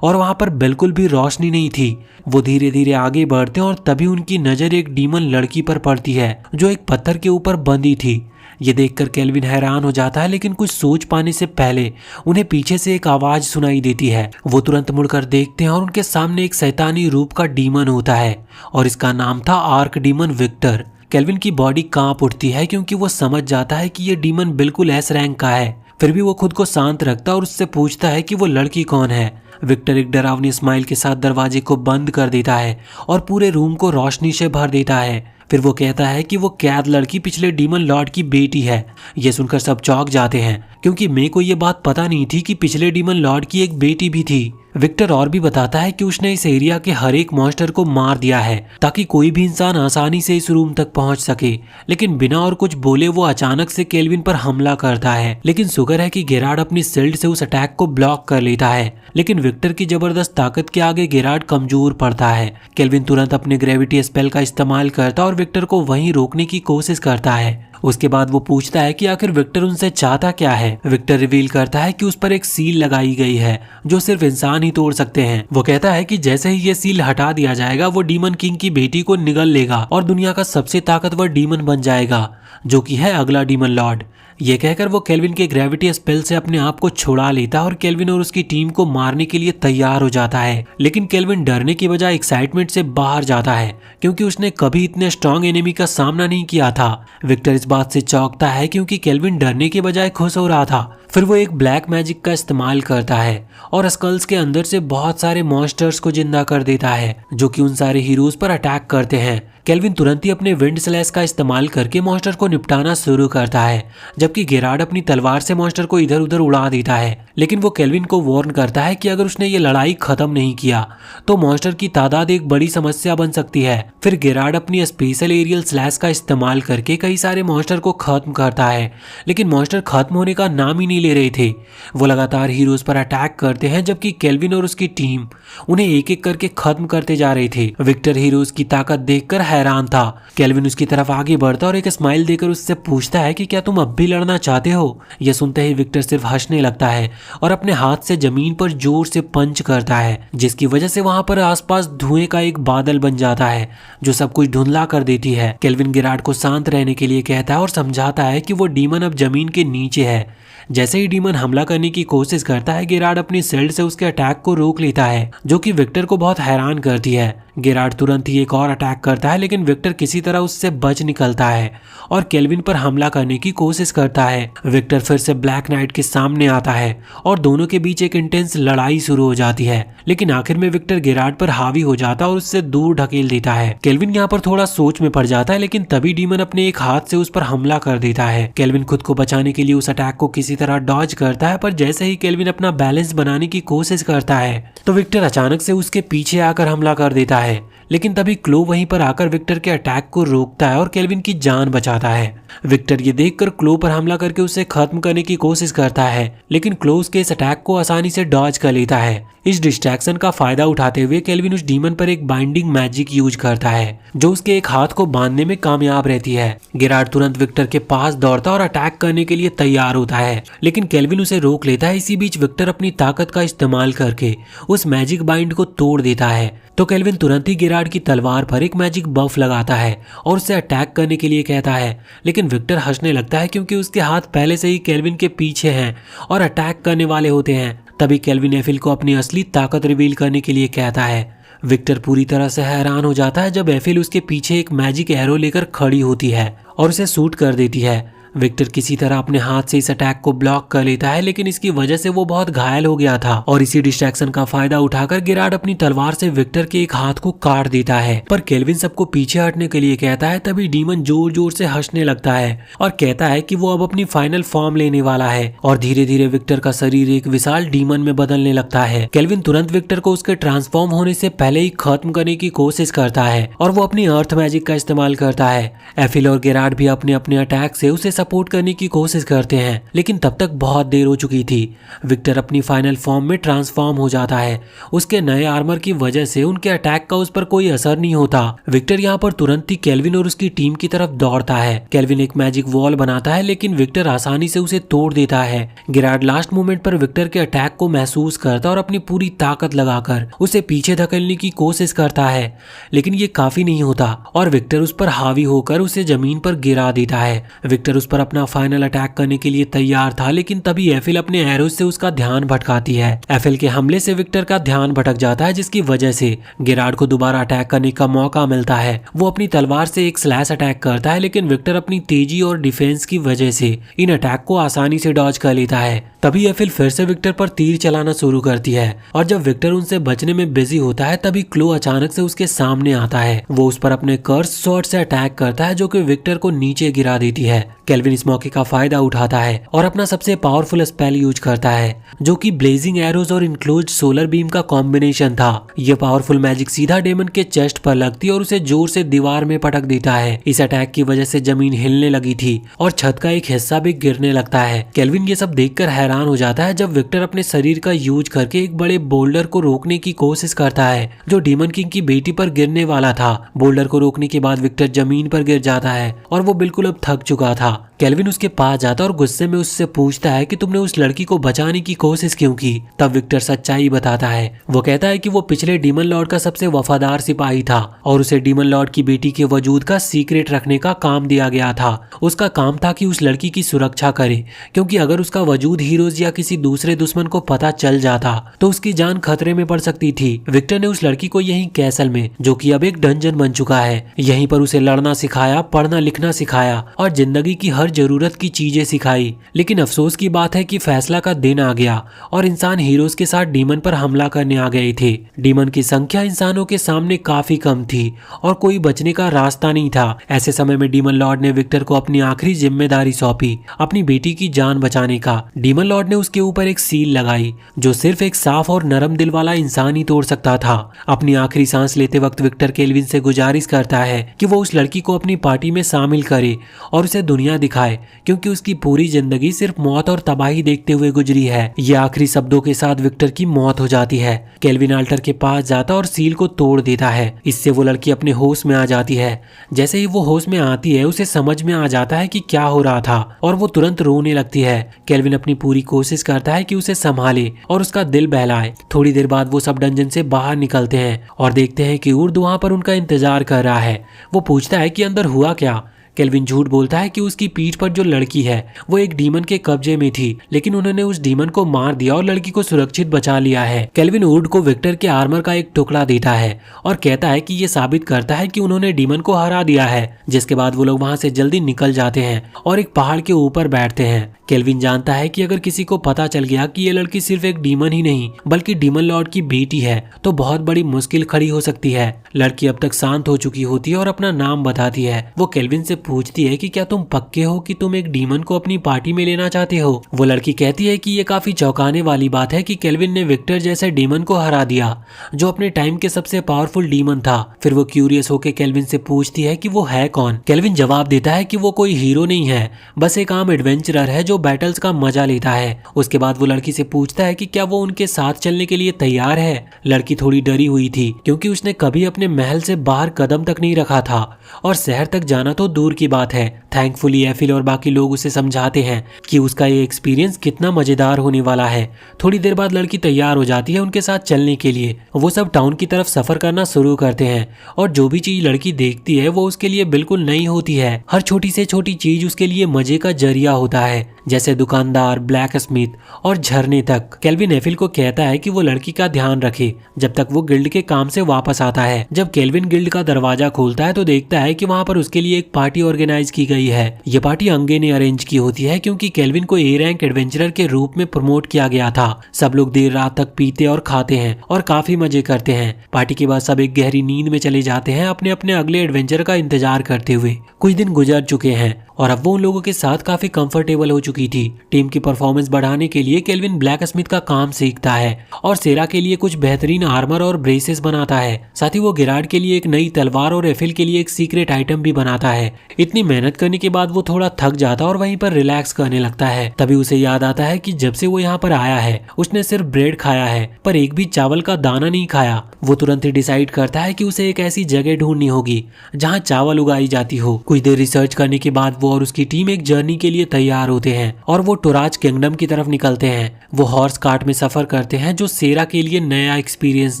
और वहां पर बिल्कुल भी रोशनी नहीं थी। वो धीरे धीरे आगे बढ़ते हैं और तभी उनकी नजर एक डीमन लड़की पर पड़ती है जो एक पत्थर के ऊपर बंधी थी। ये देखकर केल्विन हैरान हो जाता है, लेकिन कुछ सोच पाने से पहले उन्हें पीछे से एक आवाज सुनाई देती है। वो तुरंत मुड़कर देखते हैं और उनके सामने एक शैतानी रूप का डीमन होता है और इसका नाम था आर्क डीमन विक्टर। केल्विन की बॉडी कांप उठती है क्योंकि वो समझ जाता है कि ये डीमन बिल्कुल एस रैंक का है। फिर भी वो खुद को शांत रखता है और उससे पूछता है कि वो लड़की कौन है। विक्टर एक डरावनी स्माइल के साथ दरवाजे को बंद कर देता है और पूरे रूम को रोशनी से भर देता है। फिर वो कहता है कि वो कैद लड़की पिछले डीमन लॉर्ड की बेटी है। ये सुनकर सब चौंक जाते हैं क्योंकि मे को ये बात पता नहीं थी कि पिछले डीमन लॉर्ड की एक बेटी भी थी। विक्टर और भी बताता है कि उसने इस एरिया के हर एक मॉन्स्टर को मार दिया है ताकि कोई भी इंसान आसानी से इस रूम तक पहुंच सके, लेकिन बिना और कुछ बोले वो अचानक से केल्विन पर हमला करता है। लेकिन शुक्र है कि गेरार्ड अपनी शील्ड से उस अटैक को ब्लॉक कर लेता है, लेकिन विक्टर की जबरदस्त ताकत के आगे गेरार्ड कमजोर पड़ता है। केल्विन तुरंत अपने ग्रेविटी स्पेल का इस्तेमाल करता और विक्टर को वहीं रोकने की कोशिश करता है। उसके बाद वो पूछता है कि आखिर विक्टर उनसे चाहता क्या है। विक्टर रिवील करता है कि उस पर एक सील लगाई गई है जो सिर्फ इंसान ही तोड़ सकते हैं। वो कहता है कि जैसे ही ये सील हटा दिया जाएगा वो डीमन किंग की बेटी को निगल लेगा और दुनिया का सबसे ताकतवर डीमन बन जाएगा जो कि है अगला डीमन लॉर्ड। ये कहकर वो केल्विन के ग्रेविटी स्पेल से अपने आप को छुड़ा लेता और केल्विन और उसकी टीम को मारने के लिए तैयार हो जाता है। लेकिन केल्विन डरने की बजाय एक्साइटमेंट से बाहर जाता है क्योंकि उसने कभी इतने स्ट्रॉन्ग एनिमी का सामना नहीं किया था। विक्टर इस बात से चौंकता है क्योंकि केल्विन डरने के बजाय खुश हो रहा था। फिर वो एक ब्लैक मैजिक का इस्तेमाल करता है और स्कल्स के अंदर से बहुत सारे मॉन्स्टर्स को जिंदा कर देता है जो कि उन सारे हीरोज पर अटैक करते हैं। केल्विन तुरंत ही अपने विंड स्लैश का इस्तेमाल करके मॉन्स्टर को निपटाना शुरू करता है, जबकि गेरार्ड अपनी तलवार से मॉन्स्टर को इधर उधर उड़ा देता है। लेकिन वो केल्विन को वार्न करता है कि अगर उसने ये लड़ाई खत्म नहीं किया तो मॉन्स्टर की तादाद एक बड़ी समस्या बन सकती है। फिर गेरार्ड अपनी स्पेशल एरियल स्लैश का इस्तेमाल करके कई सारे मॉन्स्टर को खत्म करता है, लेकिन मॉन्स्टर खत्म होने का नाम ही नहीं ले रहे थे। वो लगातार हीरोज पर अटैक करते हैं जबकि केल्विन और उसकी टीम उन्हें एक एक करके खत्म करते जा रहे थे। विक्टर हीरोज की ताकत देखकर हैरान था। केल्विन उसकी तरफ आगे बढ़ता और एक स्माइल देकर उससे पूछता है कि क्या तुम अब भी लड़ना चाहते हो। यह सुनते ही विक्टर सिर्फ हंसने लगता है और अपने हाथ से जमीन पर जोर से पंच करता है, जिसकी वजह से वहां पर आसपास धुएं का एक बादल बन जाता है जो सब कुछ धुंधला कर देती है। केल्विन गेरार्ड को शांत रहने के लिए कहता है और समझाता है कि वो डीमन अब जमीन के नीचे है। जैसे ही डीमन हमला करने की कोशिश करता है गेरार्ड अपनी शील्ड से उसके अटैक को रोक लेता है, जो कि विक्टर को बहुत हैरान करती है। गेरार्ड तुरंत ही एक और अटैक करता है, लेकिन विक्टर किसी तरह उससे बच निकलता है और केल्विन पर हमला करने की कोशिश करता है। विक्टर फिर से ब्लैक नाइट के सामने आता है और दोनों के बीच एक इंटेंस लड़ाई शुरू हो जाती है, लेकिन आखिर में विक्टर गेरार्ड पर हावी हो जाता है और उससे दूर ढकेल देता है। केल्विन यहाँ पर थोड़ा सोच में पड़ जाता है, लेकिन तभी डीमन अपने एक हाथ से उस पर हमला कर देता है। केल्विन खुद को बचाने के लिए उस अटैक को किसी तरह डॉज करता है, पर जैसे ही केल्विन अपना बैलेंस बनाने की कोशिश करता है तो विक्टर अचानक से उसके पीछे आकर हमला कर देता है। लेकिन तभी क्लो वहीं पर आकर विक्टर के अटैक को रोकता है और केल्विन की जान बचाता है। विक्टर ये देखकर क्लो पर हमला करके उसे खत्म करने की कोशिश करता है, लेकिन क्लो उसके इस अटैक को आसानी से डॉज कर लेता है। इस डिस्ट्रैक्शन का फायदा उठाते हुए केल्विन उस डीमन पर एक बाइंडिंग मैजिक यूज करता है जो उसके एक हाथ को बांधने में कामयाब रहती है। गेरार्ड तुरंत विक्टर के पास दौड़ता और अटैक करने के लिए तैयार होता है, लेकिन केल्विन उसे रोक लेता है। इसी बीच विक्टर अपनी ताकत का इस्तेमाल करके उस मैजिक बाइंड को तोड़ देता है, तो केल्विन तुरंत ही गेरार्ड की तलवार पर एक मैजिक बफ लगाता है और उसे अटैक करने के लिए कहता है। लेकिन विक्टर हंसने लगता है क्योंकि उसके हाथ पहले से ही केल्विन के पीछे हैं और अटैक करने वाले होते हैं। तभी केल्विन एफिल को अपनी असली ताकत रिवील करने के लिए कहता है। विक्टर पूरी तरह से हैरान हो जाता है जब एफिल उसके पीछे एक मैजिक एरो लेकर खड़ी होती है और उसे शूट कर देती है। विक्टर किसी तरह अपने हाथ से इस अटैक को ब्लॉक कर लेता है, लेकिन इसकी वजह से वो बहुत घायल हो गया था और इसी डिस्ट्रैक्शन का फायदा उठाकर गेरार्ड अपनी तलवार से विक्टर के एक हाथ को काट देता है। पर केल्विन सबको पीछे हटने के लिए कहता है, तभी डीमन जोर जोर से हंसने लगता है और कहता है कि वो अब अपनी फाइनल फॉर्म लेने वाला है और धीरे धीरे विक्टर का शरीर एक विशाल डीमन में बदलने लगता है। केल्विन तुरंत विक्टर को उसके ट्रांसफॉर्म होने से पहले ही खत्म करने की कोशिश करता है और वो अपनी अर्थ मैजिक का इस्तेमाल करता है। एफिल और गेरार्ड भी अपने अपने अटैक से उसे सपोर्ट करने की कोशिश करते हैं, लेकिन तब तक बहुत देर हो चुकी थी। विक्टर अपनी फाइनल फॉर्म में ट्रांसफॉर्म हो जाता है। उसके नए आर्मर की वजह से उनके अटैक का उस पर कोई असर नहीं होता। विक्टर यहाँ पर तुरंत ही केल्विन और उसकी टीम की तरफ दौड़ता है। केल्विन एक मैजिक वॉल बनाता है, लेकिन विक्टर आसानी से उसे तोड़ देता है। गेरार्ड लास्ट मोमेंट पर विक्टर के अटैक को महसूस करता और अपनी पूरी ताकत लगाकर उसे पीछे धकेलने की कोशिश करता है, लेकिन ये काफी नहीं होता और विक्टर उस पर हावी होकर उसे जमीन पर गिरा देता है। विक्टर उस पर अपना फाइनल अटैक करने के लिए तैयार था, लेकिन तभी एफिल अपने एरोज से उसका ध्यान भटकाती है। एफिल के हमले से विक्टर का ध्यान भटक जाता है, जिसकी वजह से गेरार्ड को दोबारा अटैक करने का मौका मिलता है। वो अपनी तलवार से एक स्लैश अटैक करता है, लेकिन विक्टर अपनी तेजी और डिफेंस की वजह से इन अटैक को आसानी से डॉज कर लेता है। तभी एफिल फिर से विक्टर पर तीर चलाना शुरू करती है और जब विक्टर उनसे बचने में बिजी होता है, तभी क्लो अचानक से उसके सामने आता है। वो उस पर अपने कर्स शॉट से अटैक करता है, जो कि विक्टर को नीचे गिरा देती है। केल्विन इस मौके का फायदा उठाता है और अपना सबसे पावरफुल स्पेल यूज करता है, जो कि ब्लेजिंग एरोज और इनक्लोज्ड सोलर बीम का कॉम्बिनेशन था। यह पावरफुल मैजिक सीधा डेमन के चेस्ट पर लगती है और उसे जोर से दीवार में पटक देता है। इस अटैक की वजह से जमीन हिलने लगी थी और छत का एक हिस्सा भी गिरने लगता है। केल्विन ये सब देखकर हैरान हो जाता है जब विक्टर अपने शरीर का यूज करके एक बड़े बोल्डर को रोकने की कोशिश करता है, जो डीमन किंग की बेटी पर गिरने वाला था। बोल्डर को रोकने के बाद विक्टर जमीन पर गिर जाता है और वो बिल्कुल अब थक चुका था। केल्विन उसके पास जाता और गुस्से में उससे पूछता है कि तुमने उस लड़की को बचाने की कोशिश क्यों की। तब विक्टर सच्चाई बताता है। वो कहता है कि वो पिछले डीमन लॉर्ड का सबसे वफादार सिपाही था और उसे डीमन लॉर्ड की बेटी के वजूद का सीक्रेट रखने का काम दिया गया था। उसका काम था कि उस लड़की की सुरक्षा करे, क्योंकि अगर उसका वजूद हीरोज या किसी दूसरे दुश्मन को पता चल जाता तो उसकी जान खतरे में पड़ सकती थी। विक्टर ने उस लड़की को यहीं कैसल में, जो कि अब एक डंजन बन चुका है, यहीं पर उसे लड़ना सिखाया, पढ़ना लिखना सिखाया और जिंदगी की हर जरूरत की चीजें सिखाई। लेकिन अफसोस की बात है कि फैसला का दिन आ गया और इंसान हीरोज के साथ डीमन पर हमला करने आ गए थे। डीमन की संख्या इंसानों के सामने काफी कम थी और कोई बचने का रास्ता नहीं था। ऐसे समय में डीमन लॉर्ड ने विक्टर को अपनी आखिरी जिम्मेदारी सौंपी, अपनी बेटी की जान बचाने का। डीमन लॉर्ड ने उसके ऊपर एक सील लगाई, जो सिर्फ एक साफ और नरम दिल वाला इंसान ही तोड़ सकता था। अपनी आखिरी सांस लेते वक्त विक्टर केल्विन से गुजारिश करता है कि वो उस लड़की को अपनी पार्टी में शामिल करे और उसे दुनिया दिखाए, क्योंकि उसकी पूरी जिंदगी सिर्फ मौत और तबाही देखते हुए गुजरी है। ये आखिरी शब्दों के साथ विक्टर की मौत हो जाती है। केल्विन अल्टर के पास जाता और सील को तोड़ देता है। इससे वो लड़की अपने होश में आ जाती है। जैसे ही वो होश में आती है, उसे समझ में आ जाता है कि क्या हो रहा था और वो तुरंत रोने लगती है। केल्विन अपनी पूरी कोशिश करता है कि उसे संभाले और उसका दिल बहलाए। थोड़ी देर बाद वो सब डंजन से बाहर निकलते हैं और देखते हैं कि उर्द वहां पर उनका इंतजार कर रहा है। वो पूछता है कि अंदर हुआ क्या। केल्विन झूठ बोलता है कि उसकी पीठ पर जो लड़की है वो एक डीमन के कब्जे में थी, लेकिन उन्होंने उस डीमन को मार दिया और लड़की को सुरक्षित बचा लिया है। केल्विन वुड को विक्टर के आर्मर का एक टुकड़ा देता है और कहता है कि ये साबित करता है कि उन्होंने डीमन को हरा दिया है। जिसके बाद वो लोग वहां से जल्दी निकल जाते हैं और एक पहाड़ के ऊपर बैठते हैं। केल्विन जानता है कि अगर किसी को पता चल गया कि ये लड़की सिर्फ एक डीमन ही नहीं बल्कि डीमन लॉर्ड की बेटी है, तो बहुत बड़ी मुश्किल खड़ी हो सकती है। लड़की अब तक शांत हो चुकी होती है और अपना नाम बताती है। वो केल्विन से पूछती है कि क्या तुम पक्के हो कि तुम एक डीमन को अपनी पार्टी में लेना चाहते हो। वो लड़की कहती है कि ये काफी चौंकाने वाली बात है कि केल्विन ने विक्टर जैसे डीमन को हरा दिया, जो अपने टाइम के सबसे पावरफुल डीमन था। फिर वो क्यूरियस होकर केल्विन से पूछती है कि वो है कौन। केल्विन जवाब देता है कि वो कोई हीरो नहीं है, बस एक आम एडवेंचरर है जो बैटल्स का मजा लेता है। उसके बाद वो लड़की से पूछता है कि क्या वो उनके साथ चलने के लिए तैयार है। लड़की थोड़ी डरी हुई थी, क्योंकि उसने कभी अपने महल से बाहर कदम तक नहीं रखा था और शहर तक जाना तो दूर की बात है। थैंकफुली एफिल और बाकी लोग उसे समझाते हैं कि उसका ये एक्सपीरियंस कितना मजेदार होने वाला है। थोड़ी देर बाद लड़की तैयार हो जाती है उनके साथ चलने के लिए। वो सब टाउन की तरफ सफर करना शुरू करते हैं और जो भी चीज लड़की देखती है वो उसके लिए बिल्कुल नई होती है। हर छोटी से छोटी चीज उसके लिए मजे का जरिया होता है, जैसे दुकानदार, ब्लैक स्मिथ और झरने तक। केल्विन एफिल को कहता है कि वो लड़की का ध्यान रखे जब तक वो गिल्ड के काम से वापस आता है। जब केल्विन गिल्ड का दरवाजा खोलता है तो देखता है कि वहाँ पर उसके लिए एक पार्टी ऑर्गेनाइज की गई है। ये पार्टी अंगे ने अरेंज की होती है क्योंकि केल्विन को ए रैंक एडवेंचरर के रूप में प्रमोट किया गया था। सब लोग देर रात तक पीते और खाते हैं और काफी मजे करते हैं। पार्टी के बाद सब एक गहरी नींद में चले जाते हैं, अपने अपने अगले एडवेंचर का इंतजार करते हुए। कुछ दिन गुजर चुके हैं और अब वो उन लोगों के साथ काफी कंफर्टेबल हो चुकी थी। टीम की परफॉर्मेंस बढ़ाने के लिए केल्विन ब्लैक स्मिथ का काम सीखता है और सेरा के लिए कुछ बेहतरीन आर्मर और ब्रेसेस बनाता है। साथ ही वो गिराड के लिए एक नई तलवार और एफिल के लिए एक सीक्रेट आइटम भी बनाता है। इतनी मेहनत करने के बाद वो थोड़ा थक जाता और वहीं पर रिलैक्स करने लगता है। तभी उसे याद आता है कि जब से वो यहाँ पर आया है उसने सिर्फ ब्रेड खाया है पर एक भी चावल का दाना नहीं खाया। वो तुरंत ही डिसाइड करता है कि उसे एक ऐसी जगह ढूंढनी होगी जहाँ चावल उगाई जाती हो। कुछ देर रिसर्च करने के बाद वो और उसकी टीम एक जर्नी के लिए तैयार होते हैं और वो टोराज किंगडम की तरफ निकलते हैं। वो हॉर्स कार्ट में सफर करते हैं जो सेरा के लिए नया एक्सपीरियंस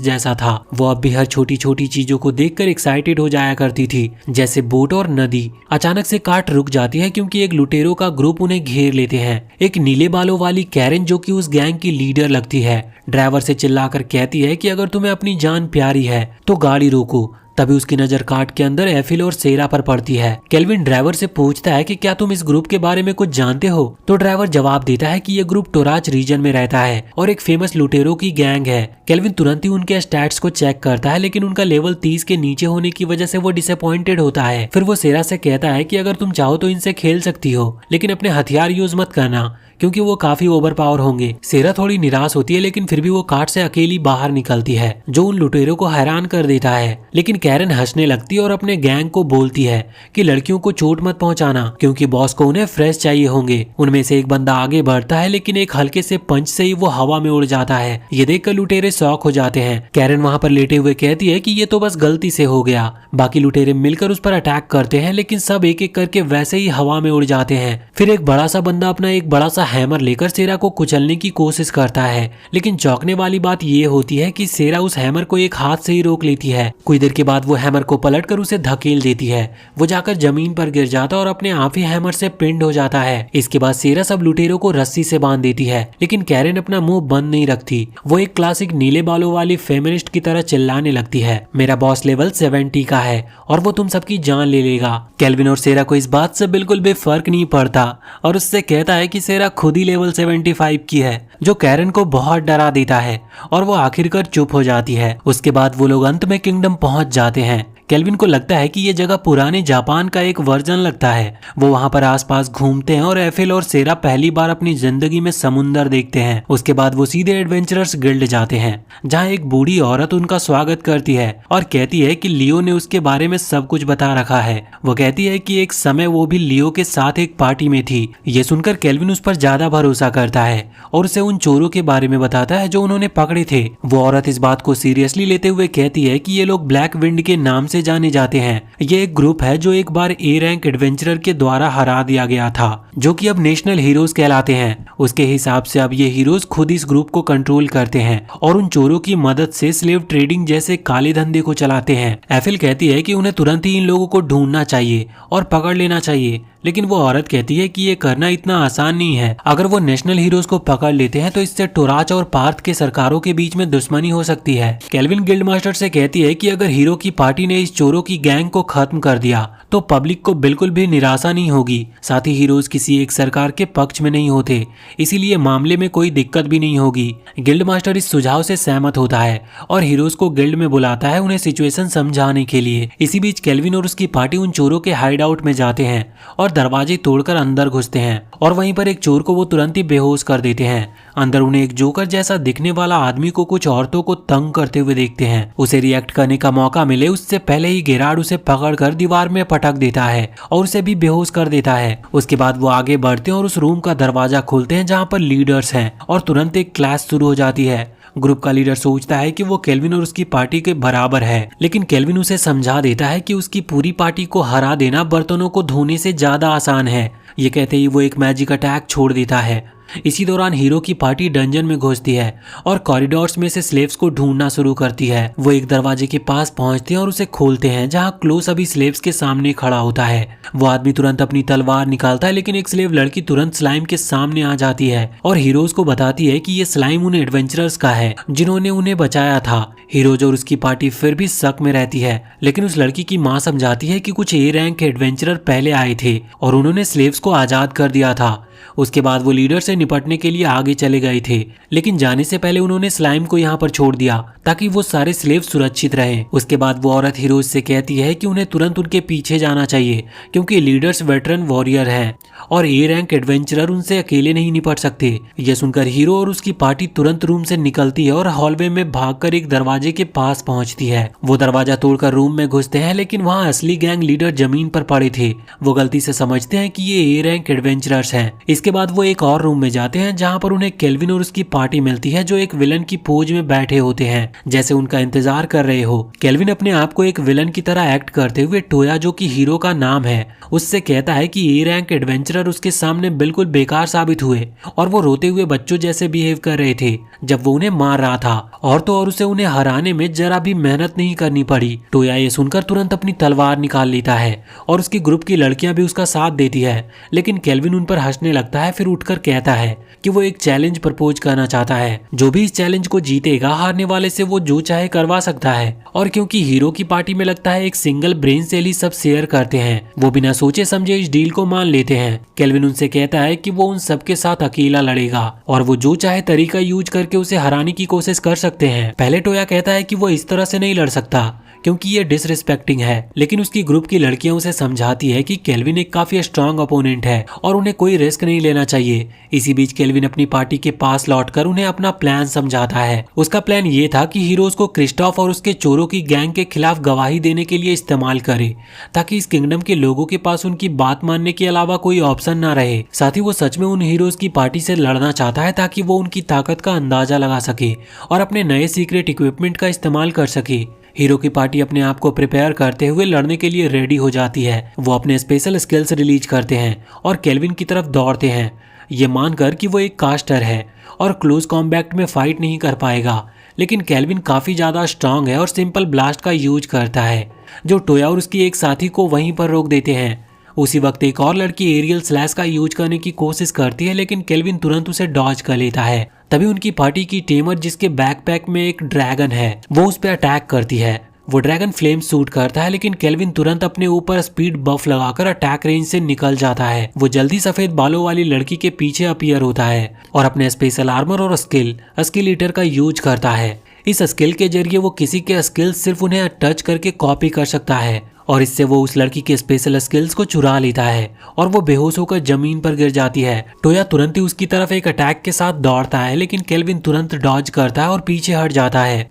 जैसा था। वो अब भी हर छोटी छोटी चीजों को देखकर एक्साइटेड हो जाया करती थी, जैसे बोट और नदी। अचानक से कार्ट रुक जाती है क्योंकि एक लुटेरों का ग्रुप उन्हें घेर लेते हैं। एक नीले बालों वाली कैरन जो कि उस गैंग की लीडर लगती है, ड्राइवर से चिल्लाकर कहती है कि अगर तुम्हें अपनी जान प्यारी है तो गाड़ी रोको। तभी उसकी नजर कार्ट के अंदर एफिल और सेरा पर पड़ती है। केल्विन ड्राइवर से पूछता है कि क्या तुम इस ग्रुप के बारे में कुछ जानते हो? तो ड्राइवर जवाब देता है कि ये ग्रुप टोराज रीजन में रहता है और एक फेमस लुटेरों की गैंग है। केल्विन तुरंत ही उनके स्टैट्स को चेक करता है, लेकिन उनका लेवल 30 के नीचे होने की वजह से वो डिसअपॉइंटेड होता है। फिर वो सेरा से कहता है कि अगर तुम चाहो तो इनसे खेल सकती हो, लेकिन अपने हथियार यूज मत करना क्योंकि वो काफी ओवर पावर होंगे। सेरा थोड़ी निराश होती है, लेकिन फिर भी वो कार्ट से अकेली बाहर निकलती है, जो उन लुटेरों को हैरान कर देता है। लेकिन कैरन हंसने लगती है और अपने गैंग को बोलती है कि लड़कियों को चोट मत पहुंचाना क्योंकि बॉस को उन्हें फ्रेश चाहिए होंगे। उनमें से एक बंदा आगे बढ़ता है, लेकिन एक हल्के से पंच से ही वो हवा में उड़ जाता है। ये देखकर लुटेरे शॉक हो जाते हैं। कैरन वहां पर लेटे हुए कहती है कि ये तो बस गलती से हो गया। बाकी लुटेरे मिलकर उस पर अटैक करते हैं, लेकिन सब एक एक करके वैसे ही हवा में उड़ जाते हैं। फिर एक बड़ा सा बंदा अपना एक बड़ा सा हैमर लेकर सेरा को कुचलने की कोशिश करता है, लेकिन चौंकने वाली बात ये होती है कि सेरा उस हैमर को एक हाथ से ही रोक लेती है। कुछ देर के बाद वो हैमर को पलटकर उसे धकेल देती है। वो जाकर जमीन पर गिर जाता और अपने आप ही हैमर से पिंड हो जाता है। इसके बाद सेरा सब लुटेरों को रस्सी से बांध देती है, लेकिन कैरन अपना मुंह बंद नहीं रखती। वो एक क्लासिक नीले बालों वाली फेमिनिस्ट की तरह चिल्लाने लगती है, मेरा बॉस लेवल 70 का है और वो तुम सबकी जान ले लेगा। केल्विन और सेरा को इस बात से बिल्कुल भी फर्क नहीं पड़ता और उससे कहता है कि सेरा खुद ही लेवल 75 की है, जो कैरन को बहुत डरा देता है और वो आखिरकार चुप हो जाती है। उसके बाद वो लोग अंत में किंगडम पहुंच जाते हैं। केल्विन को लगता है कि ये जगह पुराने जापान का एक वर्जन लगता है। वो वहां पर आसपास घूमते हैं और एफिल और सेरा पहली बार अपनी जिंदगी में समुंदर देखते हैं। उसके बाद वो सीधे एडवेंचरर्स गिल्ड जाते हैं, जहां एक बूढ़ी औरत उनका स्वागत करती है और कहती है कि लियो ने उसके बारे में सब कुछ बता रखा है। वो कहती है कि एक समय वो भी लियो के साथ एक पार्टी में थी। ये सुनकर केल्विन उस पर ज्यादा भरोसा करता है और उसे उन चोरों के बारे में बताता है जो उन्होंने पकड़े थे। वो औरत इस बात को सीरियसली लेते हुए कहती है कि ये लोग ब्लैक विंड के नाम से जाने जाते हैं। ये एक ग्रुप है जो एक बार ए रैंक एडवेंचरर के द्वारा हरा दिया गया था, जो कि अब नेशनल हीरोज कहलाते हैं। उसके हिसाब से अब ये हीरोज खुद इस ग्रुप को कंट्रोल करते हैं और उन चोरों की मदद से स्लेव ट्रेडिंग जैसे काले धंधे को चलाते हैं। एफिल कहती है कि उन्हें तुरंत ही इन लोगों को ढूंढना चाहिए और पकड़ लेना चाहिए, लेकिन वो औरत कहती है कि ये करना इतना आसान नहीं है। अगर वो नेशनल हीरोज को पकड़ लेते हैं तो इससे टोराच और पार्थ के सरकारों के बीच में दुश्मनी हो सकती है। केल्विन गिल्ड मास्टर से कहती है कि अगर हीरो की पार्टी ने इस चोरों की गैंग को खत्म कर दिया तो पब्लिक को बिल्कुल भी निराशा नहीं होगी। साथ ही हीरोज किसी एक सरकार के पक्ष में नहीं होते, इसीलिए मामले में कोई दिक्कत भी नहीं होगी। गिल्ड मास्टर इस सुझाव से सहमत होता है और हीरोज को गिल्ड में बुलाता है उन्हें सिचुएशन समझाने के लिए। इसी बीच केल्विन और उसकी पार्टी उन चोरों के हाइड आउट में जाते हैं और दरवाजे तोड़कर अंदर घुसते हैं और वहीं पर एक चोर को वो तुरंत ही बेहोश कर देते हैं। अंदर उन्हें एक जोकर जैसा दिखने वाला आदमी को कुछ औरतों को तंग करते हुए देखते हैं। उसे रिएक्ट करने का मौका मिले उससे पहले ही गेरार्ड उसे पकड़कर दीवार में पटक देता है और उसे भी बेहोश कर देता है। उसके बाद वो आगे बढ़ते हैं और उस रूम का दरवाजा खोलते हैं जहाँ पर लीडर्स हैं और तुरंत एक क्लैश शुरू हो जाती है। ग्रुप का लीडर सोचता है कि वो केल्विन और उसकी पार्टी के बराबर है, लेकिन केल्विन उसे समझा देता है कि उसकी पूरी पार्टी को हरा देना बर्तनों को धोने से ज्यादा आसान है। ये कहते ही वो एक मैजिक अटैक छोड़ देता है इसी दौरान हीरो की पार्टी डंजन में घुसती है और कॉरिडोर्स में से स्लेव्स को ढूंढना शुरू करती है। वो एक दरवाजे के पास पहुंचते हैं और उसे खोलते हैं, जहां क्लोस अभी स्लेव्स के सामने खड़ा होता है। वो आदमी तुरंत अपनी तलवार निकालता है, लेकिन एक स्लेव लड़की तुरंत स्लाइम के सामने आ जाती है और हीरोज को बताती है कि ये स्लाइम उन एडवेंचरर्स का है जिन्होंने उन्हें बचाया था। हीरोज और उसकी पार्टी फिर भी शक में रहती है, लेकिन उस लड़की की माँ समझाती है कि कुछ ए रैंक के एडवेंचरर पहले आए थे और उन्होंने स्लेव्स को आजाद कर दिया था। उसके बाद वो लीडर से निपटने के लिए आगे चले गए थे, लेकिन जाने से पहले उन्होंने स्लाइम को यहाँ पर छोड़ दिया ताकि वो सारे स्लेव सुरक्षित रहें। उसके बाद वो औरत हीरोज से कहती है कि उन्हें तुरंत उनके पीछे जाना चाहिए, क्योंकि लीडर्स वेटरन वॉरियर हैं और ए रैंक एडवेंचरर उनसे अकेले नहीं निपट सकते। यह सुनकर हीरो और उसकी पार्टी तुरंत रूम से निकलती है और हॉलवे में भागकर एक दरवाजे के पास पहुंचती है। वो दरवाजा तोड़कर रूम में घुसते हैं, लेकिन वहाँ असली गैंग लीडर जमीन पर पड़े थे। वो गलती से समझते हैं कि ये ए रैंक एडवेंचरर्स हैं। इसके बाद वो एक और रूम में जाते हैं, जहाँ पर उन्हें केल्विन और उसकी पार्टी मिलती है, जो एक विलन की पोज में बैठे होते हैं, जैसे उनका इंतजार कर रहे हो। केल्विन अपने आप को एक विलन की तरह एक्ट करते हुए टोया, जो कि हीरो का नाम है, उससे कहता है कि ए रैंक एडवेंचरर उसके सामने बिल्कुल बेकार साबित हुए और वो रोते हुए बच्चों जैसे बिहेव कर रहे थे जब वो उन्हें मार रहा था, और तो और उसे उन्हें हराने में जरा भी मेहनत नहीं करनी पड़ी। टोया ये सुनकर तुरंत अपनी तलवार निकाल लेता है और उसकी ग्रुप की लड़कियां भी उसका साथ देती है, लेकिन केल्विन उन पर हंसने लगता है। फिर उठकर कहता है कि वो एक चैलेंज प्रपोज करना चाहता है, जो भी इस चैलेंज को जीतेगा हारने वाले से वो जो चाहे करवा सकता है। और क्योंकि हीरो की पार्टी में लगता है एक सिंगल ब्रेन सेल ही सब शेयर करते हैं, वो बिना सोचे समझे इस डील को मान लेते हैं। केल्विन उनसे कहता है कि वो उन सबके साथ अकेला लड़ेगा और वो जो चाहे तरीका यूज करके उसे हराने की कोशिश कर सकते हैं। पहले टोया कहता है कि वो इस तरह से नहीं लड़ सकता क्योंकि ये डिसरिस्पेक्टिंग है, लेकिन उसकी ग्रुप की लड़कियां उसे समझाती है कि केल्विन एक काफी स्ट्रांग अपोनेंट है और उन्हें कोई रिस्क नहीं लेना चाहिए। इसी बीच केल्विन अपनी पार्टी के पास लौटकर उन्हें अपना प्लान समझाता है। उसका प्लान ये था कि हीरोज को क्रिस्टोफ और उसके चोरों की गैंग के खिलाफ गवाही देने के लिए इस्तेमाल करे, ताकि इस किंगडम के लोगों के पास उनकी बात मानने के अलावा कोई ऑप्शन ना रहे। साथ ही वो सच में उन हीरोज की पार्टी से लड़ना चाहता है ताकि वो उनकी ताकत का अंदाजा लगा सके और अपने नए सीक्रेट इक्विपमेंट का इस्तेमाल कर सके। हीरो की पार्टी अपने आप को प्रिपेयर करते हुए लड़ने के लिए रेडी हो जाती है। वो अपने स्पेशल स्किल्स रिलीज करते हैं और केल्विन की तरफ दौड़ते हैं, ये मानकर कि वो एक कास्टर है और क्लोज कॉम्बैट में फाइट नहीं कर पाएगा। लेकिन केल्विन काफी ज्यादा स्ट्रांग है और सिंपल ब्लास्ट का यूज करता है, जो टोया और उसकी एक साथी को वहीं पर रोक देते हैं। उसी वक्त एक और लड़की एरियल स्लैश का यूज करने की कोशिश करती है, लेकिन केल्विन तुरंत उसे डॉज कर लेता है। तभी उनकी पार्टी की टेमर, जिसके बैकपैक में एक ड्रैगन है, वो उस पर अटैक करती है। वो ड्रैगन फ्लेम शूट करता है, लेकिन केल्विन तुरंत अपने ऊपर स्पीड बफ लगाकर अटैक रेंज से निकल जाता है। वो जल्दी सफेद बालों वाली लड़की के पीछे अपीयर होता है और अपने स्पेशल आर्मर और स्किल ईटर का यूज करता है। इस स्किल के जरिए वो किसी के स्किल सिर्फ उन्हें टच करके कॉपी कर सकता है और इससे वो उस लड़की के स्पेशल स्किल्स को चुरा लेता है और वो बेहोश होकर जमीन पर गिर जाती है। टोया तुरंत ही उसकी तरफ एक अटैक के साथ दौड़ता है, लेकिन केल्विन तुरंत डॉज करता है और पीछे हट जाता है।